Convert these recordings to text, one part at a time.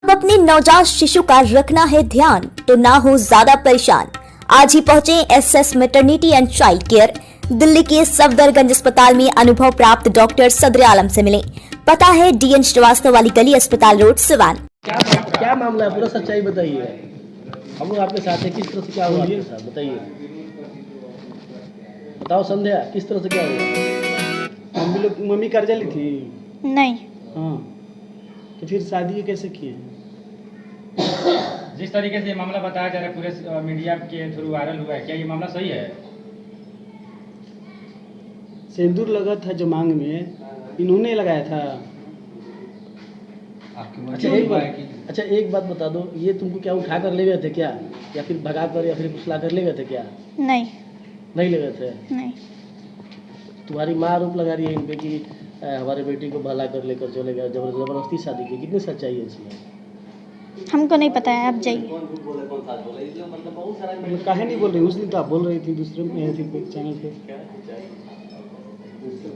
अपने नवजात शिशु का रखना है ध्यान तो ना हो ज्यादा परेशान। आज ही पहुंचे SS maternity and child care Delhi के सफदरगंज अस्पताल में अनुभव प्राप्त डॉक्टर सदर आलम से मिले। पता है डीएन श्रीवास्तव वाली गली, अस्पताल रोड, सिवान। क्या मामला है, पूरा सच्चाई बताइए। हम लोग आपके साथ हैं, किस तरह से क्या हुआ आपके साथ बताइए। बताओ संध्या, किस तरह से क्या हुआ। मम्मी कर्जा ली थी। नहीं। हाँ, तो फिर शादी कैसे किए। जिस तरीके से ये मामला बताया जा रहा है पूरे मीडिया के थ्रू वायरल हुआ है, क्या ये मामला सही है? सिंदूर लगा था जो मांग में, इन्होंने लगाया था। अच्छा एक बात बता दो, ये तुमको क्या उठा कर ले गए थे क्या, या फिर भगा कर या फिर फुसला कर ले गए थे क्या? नहीं नहीं ले गए थे। नहीं। तुम्हारी माँ आरोप लगा रही है इन पे कि हमारे बेटी को भला कर लेकर चले गए, जबरदस्ती शादी की। कितनी सच्चाई है इसमें? हमको नहीं पता है, आप जाइए। मतलब काहे नहीं बोल रही, उस दिन तो आप बोल रही थी दूसरे में चैनल पे,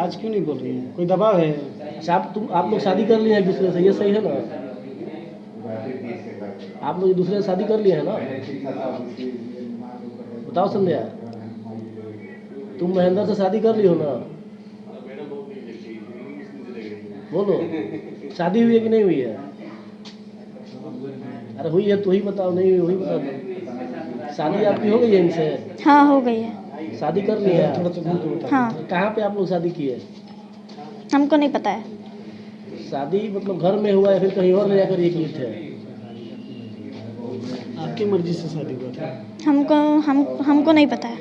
आज क्यों नहीं बोल रही है? कोई दबाव है? अच्छा आप लोग शादी कर लिए हैं एक दूसरे से, ये सही है ना? आप लोग एक दूसरे से शादी कर लिए हैं ना? बताओ संध्या, तुम महेंद्र से शादी कर ली हो ना? बोलो, शादी हुई है कि नहीं हुई है? अरे हुई है तो ही बताओ, नहीं हुई वही बता दो। शादी आपकी हो गई है इनसे? हाँ, हो गई है। शादी कर ली है? हाँ। कहाँ पे आप लोग शादी किए? हमको नहीं पता है। शादी मतलब घर में हुआ है फिर कहीं और ले जाकर ये किए थे? आपकी मर्जी से शादी हुआ था? हमको नहीं पता है।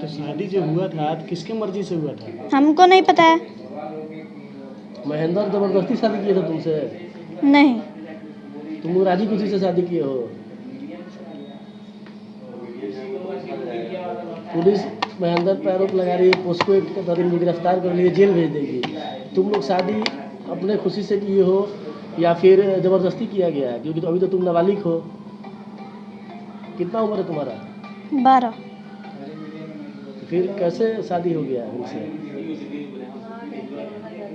तो शादी जो हुआ था तो किसके मर्जी से हुआ था? हमको नहीं पता है। महेंद्र जबरदस्ती शादी किए थे तुमसे? नहीं। तुम लोग राजी खुशी से शादी किए हो? पुलिस महेंद्र पर आरोप लगा रही है, पोस्को एक्ट के तहत इनको गिरफ्तार कर लिए, जेल भेज देगी। तुम लोग शादी अपने खुशी से किए हो या फिर जबरदस्ती किया गया है? क्योंकि तो अभी तो तुम नाबालिग हो। कितना उम्र है तुम्हारा? 12। फिर कैसे शादी हो गया इनसे?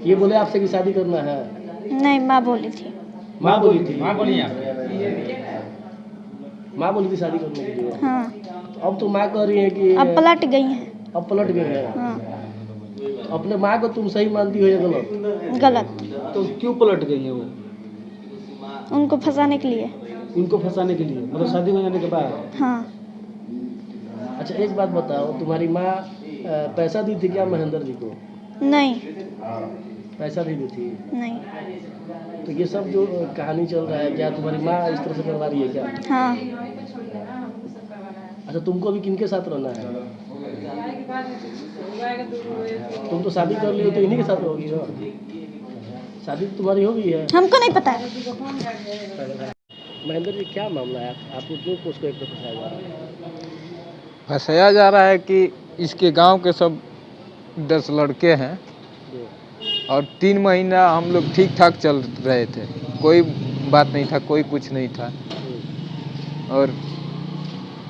ये बोले आपसे कि शादी करना है? नहीं, माँ बोली थी। माँ बोली थी? माँ बोली माँ बोली थी शादी करने के लिए? हाँ। तो अब तो माँ कह रही है कि अब पलट गई हैं। अब पलट गई है। हाँ। तो अपने माँ को तुम सही मानती हो या गलत? गलत। तो क्यों पलट गई है वो? उनको फंसाने के लिए। उनको फंसाने के लिए, मतलब शादी हो जाने के बाद? हाँ। अच्छा एक बात बताओ, तुम्हारी माँ पैसा दी थी क्या महेंद्र जी को? नहीं। पैसा नहीं दी थी? नहीं। तो ये सब जो कहानी चल रहा है, क्या तुम्हारी माँ इस तरह से करवा रही है क्या? हाँ। अच्छा तुमको अभी किनके साथ रहना है? तुम तो शादी कर ली हो तो इन्हीं के साथ रहोगी ना? शादी तो तुम्हारी हो गई है। हमको नहीं पता है। महेंद्र जी क्या मामला है, आपको क्यों पोस्को एक्ट पे फंसाया जा रहा है? फंसाया जा रहा है कि इसके गांव के सब 10 लड़के हैं और 3 महीना हम लोग ठीक ठाक चल रहे थे, कोई बात नहीं था, कोई कुछ नहीं था। और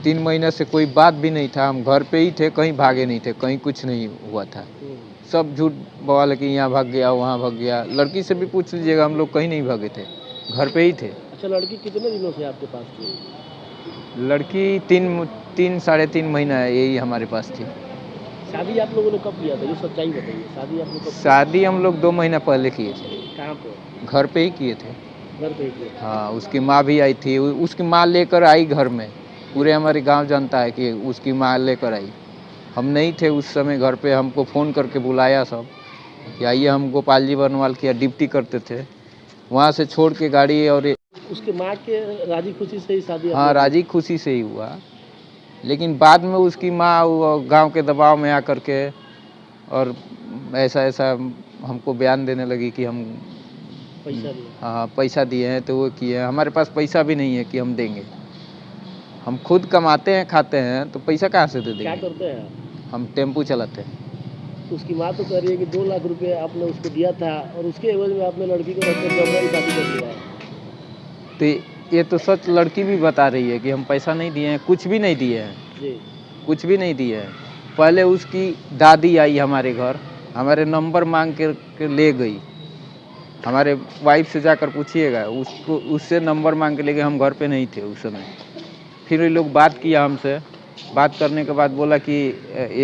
3 महीना से कोई बात भी नहीं था, हम घर पे ही थे, कहीं भागे नहीं थे, कहीं कुछ नहीं हुआ था। सब झूठ बवाल कि यहाँ भाग गया वहाँ भाग गया। लड़की से भी पूछ लीजिएगा, हम लोग कहीं नहीं भागे थे, घर पे ही थे। अच्छा लड़की कितने दिनों से आपके पास थी? लड़की 3 साढ़े 3 महीना है यही हमारे पास थी। शादी आप लोगों ने कब किया था, ये सच्चाई बताइए। शादी आप लोग कब? शादी हम लोग 2 महीना पहले किए थे। कहाँ पे? घर पे ही किए थे। घर पे किए? हाँ, उसकी माँ भी आई थी, उसकी माँ लेकर आई घर में। पूरे हमारे गांव जानता है कि उसकी माँ लेकर आई। हम नहीं थे उस समय घर पे, हमको फ़ोन करके बुलाया सब कि आइए। हम गोपाल जी बरनवाल की ड्यूटी करते थे, वहाँ से छोड़ के गाड़ी। और उसके माँ के राजी खुशी से ही शादी? हाँ, राजी खुशी से ही हुआ, लेकिन बाद में उसकी माँ गांव के दबाव में आकर के और ऐसा हमको बयान देने लगी कि हम पैसा दिए? हाँ पैसा दिए हैं तो वो किए हैं। हमारे पास पैसा भी नहीं है कि हम देंगे। हम खुद कमाते हैं खाते हैं, तो पैसा कहाँ से दे देंगे? क्या करते हैं? हम टेम्पू चलाते हैं। उसकी माँ तो कह रही है कि 2 लाख रुपए आपने उसको दिया था और उसके एवज में आपने लड़की को रखकर जबरन शादी कर दिया है। तो ये तो सच लड़की भी बता रही है कि हम पैसा नहीं दिए हैं, कुछ भी नहीं दिए हैं जी। कुछ भी नहीं दिए हैं। पहले उसकी दादी आई हमारे घर, हमारे नंबर मांग के ले गई, हमारे वाइफ से जाकर पूछिएगा, उसको उससे नंबर मांग के लेके, हम घर पे नहीं थे उस समय। फिर ये लोग बात किया हमसे, बात करने के बाद बोला कि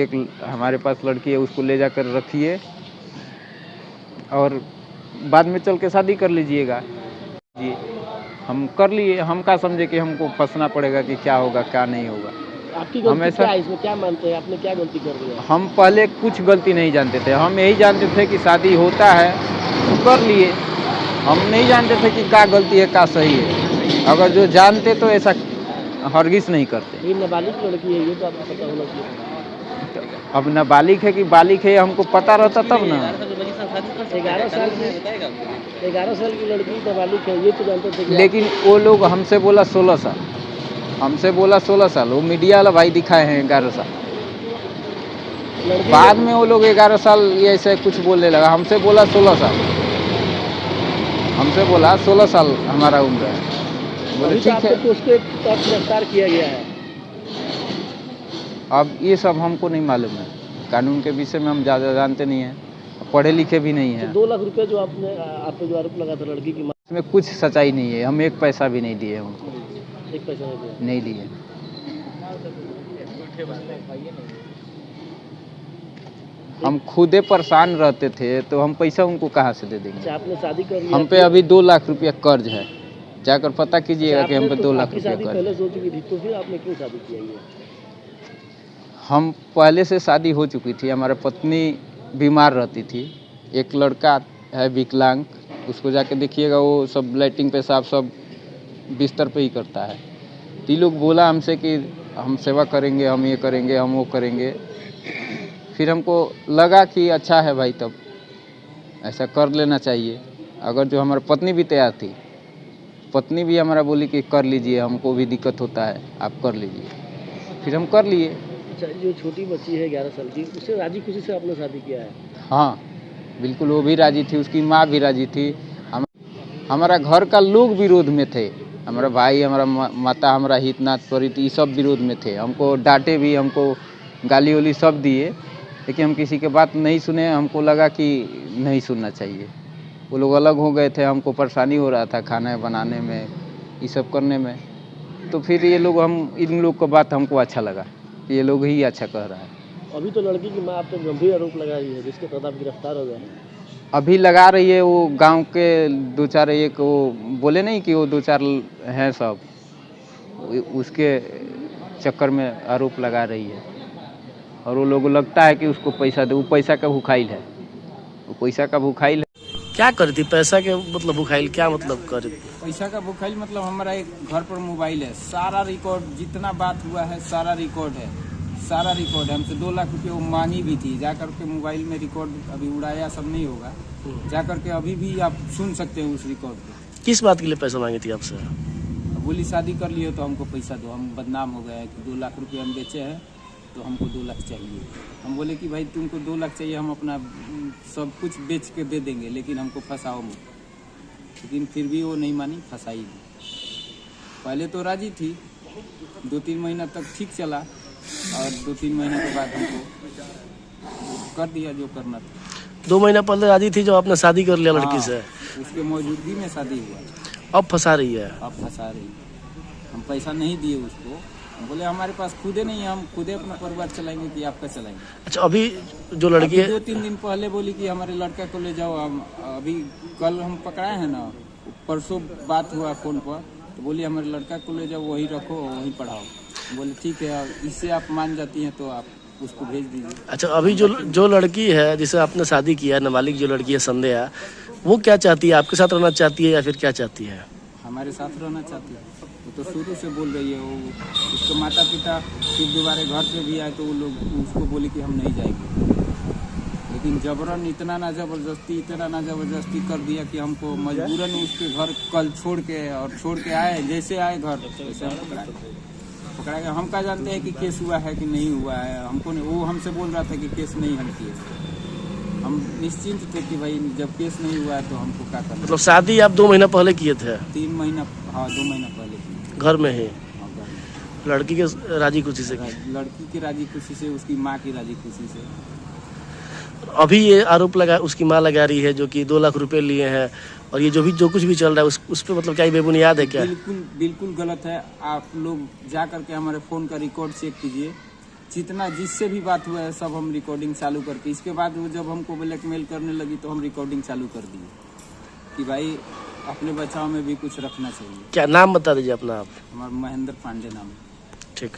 एक हमारे पास लड़की है, उसको ले जाकर रखिए और बाद में चल के शादी कर लीजिएगा। जी हम कर लिए, हम क्या समझे कि हमको फंसना पड़ेगा कि क्या होगा क्या नहीं होगा। आपकी गलती क्या है इसमें, क्या मानते हैं आपने क्या गलती कर दिया? हम पहले कुछ गलती नहीं जानते थे, हम यही जानते थे कि शादी होता है तो कर लिए। हम नहीं जानते थे कि क्या गलती है क्या सही है। अगर जो जानते तो ऐसा हरगिज नहीं करते। ये नाबालिग लड़की है, ये तो आपको पता होना चाहिए। अब नाबालिग है कि बालिग है हमको पता रहता तब ना। 11 साल की लड़की नाबालिग है, ये तो जानते थे। लेकिन वो लोग हमसे बोला 16 साल, हमसे बोला 16 साल। वो मीडिया वाला भाई दिखाए हैं 11 साल। बाद में वो लोग 11 साल ये ऐसे कुछ बोलने लगा। हमसे बोला 16 साल, हमसे बोला 16 साल हमारा उम्र है। बोले ठीक है। तो उसको गिरफ्तार किया गया है। अब ये सब हमको नहीं मालूम है, कानून के विषय में हम ज़्यादा जानते नहीं हैं, पढ़े लिखे भी नहीं हैं। 2 लाख रुपए जो आपने आप पे जो आरोप लगा था लड़की की, इसमें कुछ सच्चाई नहीं है। हम 1 पैसा भी नहीं दिए उनको, 1 पैसा नहीं दिए। हम खुदे परेशान रहते थे तो हम पैसा उनको कहाँ से दे देंगे। आपने शादी कर लिया, हम पे अभी 2 लाख रुपया कर्ज है, जाकर पता कीजिएगा कि हम पे 2 लाख रुपया कर्ज। पहले सोच चुकी थी तो फिर आपने क्यों शादी किया? हम पहले से शादी हो चुकी थी, हमारा पत्नी बीमार रहती थी। एक लड़का है विकलांग, उसको जाके देखिएगा, वो सब लैट्रिन पेशाब सब बिस्तर पे ही करता है। तो लोग बोला हमसे कि हम सेवा करेंगे, हम ये करेंगे, हम वो करेंगे। फिर हमको लगा कि अच्छा है भाई, तब ऐसा कर लेना चाहिए। अगर जो हमारी पत्नी भी तैयार थी, पत्नी भी हमारा बोली कि कर लीजिए, हमको भी दिक्कत होता है, आप कर लीजिए। फिर हम कर लिए। जो छोटी बच्ची है 11 साल की, उससे राजी खुशी से आपने शादी किया है? हाँ बिल्कुल, वो भी राजी थी, उसकी माँ भी राजी थी। हमारा घर का लोग विरोध में थे, हमारा भाई, हमारा माता, हमारा हितनाथ परित, ये सब विरोध में थे। हमको डांटे भी, हमको गाली वाली सब दिए, लेकिन हम किसी के बात नहीं सुने। हमको लगा कि नहीं सुनना चाहिए। वो लोग अलग हो गए थे, हमको परेशानी हो रहा था खाना बनाने में, ये सब करने में। तो फिर ये लोग, हम इन लोग का बात हमको अच्छा लगा, ये लोग ही अच्छा कह रहा है। अभी तो लड़की की माँ आप पे गंभीर आरोप लगा रही है, जिसके तहत आप गिरफ्तार हो गए हैं। अभी लगा रही है। वो गांव के 2-4 एक वो बोले नहीं कि वो 2-4 हैं सब, उसके चक्कर में आरोप लगा रही है। और वो लोगों लगता है कि उसको पैसा दे, वो पैसा का भूखाइल है, वो पैसा का भूखाइल है। क्या करी थी? पैसा के मतलब भूखाइल, क्या मतलब करी? पैसा का भूखाइल मतलब हमारा एक घर पर मोबाइल है, सारा रिकॉर्ड, जितना बात हुआ है सारा रिकॉर्ड है, सारा रिकॉर्ड है। हमसे 2 लाख रुपये वो मांगी भी थी, जाकर के मोबाइल में रिकॉर्ड, अभी उड़ाया सब नहीं होगा, जाकर के अभी भी आप सुन सकते हैं उस रिकॉर्ड को। किस बात के लिए पैसा मांगी थी आपसे? बोली शादी कर लिए तो हमको पैसा दो, हम बदनाम हो गए हैं कि 2 लाख रुपये हम बेचे हैं तो हमको 2 लाख चाहिए। हम बोले कि भाई तुमको 2 लाख चाहिए, हम अपना सब कुछ बेच के दे देंगे, लेकिन हमको फंसाओ मत। लेकिन फिर भी वो नहीं मानी, फंसाई। पहले तो राजी थी, 2-3 महीना तक ठीक चला, और 2-3 महीने के बाद हमको कर दिया जो करना था। 2 महीना पहले राजी थी, जो आपने शादी कर लिया लड़की से। उसके मौजूदगी में शादी हुआ, अब फंसा रही है। अब फंसा रही है। हम पैसा नहीं दिए उसको, हम बोले हमारे पास खुदे नहीं है, हम खुदे अपना परिवार चलाएंगे कि आपका चलाएंगे। अच्छा, अभी जो लड़की है 2-3 दिन पहले बोली कि हमारे लड़का को ले जाओ। हम अभी कल हम पकड़ाए हैं ना, परसों बात हुआ फ़ोन पर, तो बोली हमारे लड़का को ले जाओ, वही रखो, वही पढ़ाओ। बोले ठीक है, इससे आप मान जाती हैं तो आप उसको भेज दीजिए। अच्छा, अभी जो लड़की है जिसे आपने शादी किया है, नाबालिग जो लड़की है संध्या, वो क्या चाहती है? आपके साथ रहना चाहती है या फिर क्या चाहती है? हमारे साथ रहना चाहती है। वो तो शुरू से बोल रही है। वो उसके माता पिता फिर दोबारा घर पे भी आए तो वो लोग उसको बोले कि हम नहीं जाएंगे, लेकिन जबरन इतना ना ज़बरदस्ती कर दिया कि हमको मजबूरन उसके घर कल छोड़ के आए। जैसे आए घर वैसे हम पकड़ा गया। हम क्या जानते हैं कि केस हुआ है कि नहीं हुआ है? हमको नहीं, वो हमसे बोल रहा था कि केस नहीं हम किए। हम निश्चिंत थे कि भाई जब केस नहीं हुआ है तो हमको क्या करना। मतलब शादी आप 2 महीना पहले किए थे? 3 महीना, हाँ 2 महीना पहले घर में ही। हाँ, घर में। लड़की के राजी खुशी से? लड़की की राजी खुशी से, उसकी माँ की राजी खुशी से। अभी ये आरोप लगा उसकी माँ लगा रही है जो कि 2 लाख रुपए लिए हैं, और ये जो कुछ भी चल रहा है उस पर मतलब क्या ये बेबुनियाद है क्या? बिल्कुल बिल्कुल गलत है। आप लोग जा करके हमारे फ़ोन का रिकॉर्ड चेक कीजिए, जितना जिससे भी बात हुआ है सब हम रिकॉर्डिंग चालू करके, इसके बाद वो जब हमको ब्लैकमेल करने लगी तो हम रिकॉर्डिंग चालू कर दिए कि भाई अपने बचाव में भी कुछ रखना चाहिए। क्या नाम बता दीजिए अपना आप? हमारा महेंद्र पांडे नाम है। ठीक।